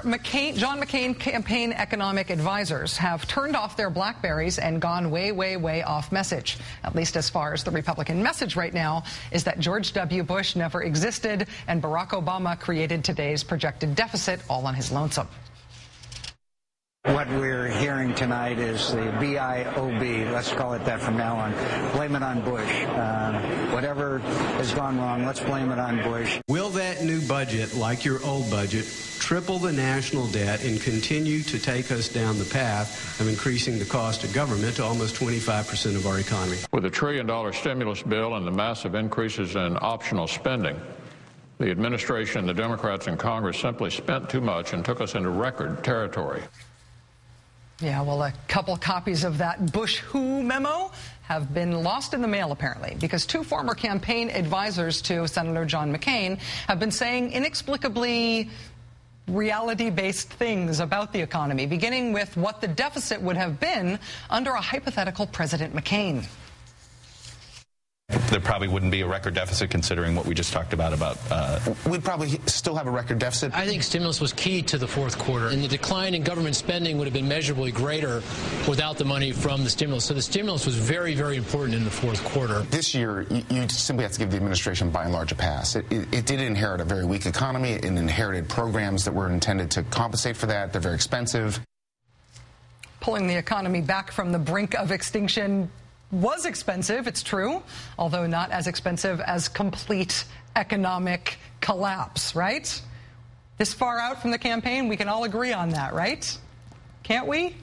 John McCain campaign economic advisors have turned off their BlackBerries and gone way, way, way off message. At least as far as the Republican message right now is that George W. Bush never existed and Barack Obama created today's projected deficit all on his lonesome. What we're hearing tonight is the BIOB, let's call it that from now on, blame it on Bush. Whatever has gone wrong, let's blame it on Bush. Will that new budget, like your old budget, triple the national debt and continue to take us down the path of increasing the cost of government to almost 25% of our economy? With a $1 trillion stimulus bill and the massive increases in optional spending, the administration, the Democrats in Congress simply spent too much and took us into record territory. Yeah, well, a couple copies of that Bush Who memo have been lost in the mail, apparently, because two former campaign advisors to Senator John McCain have been saying inexplicably reality-based things about the economy, beginning with what the deficit would have been under a hypothetical President McCain. There probably wouldn't be a record deficit considering what we just talked about. We'd probably still have a record deficit. I think stimulus was key to the fourth quarter, and the decline in government spending would have been measurably greater without the money from the stimulus. So the stimulus was very, very important in the fourth quarter. This year, you simply have to give the administration by and large a pass. It did inherit a very weak economy. It inherited programs that were intended to compensate for that. They're very expensive. Pulling the economy back from the brink of extinction was expensive, it's true, although not as expensive as complete economic collapse, right? This far out from the campaign, we can all agree on that, right? Can't we?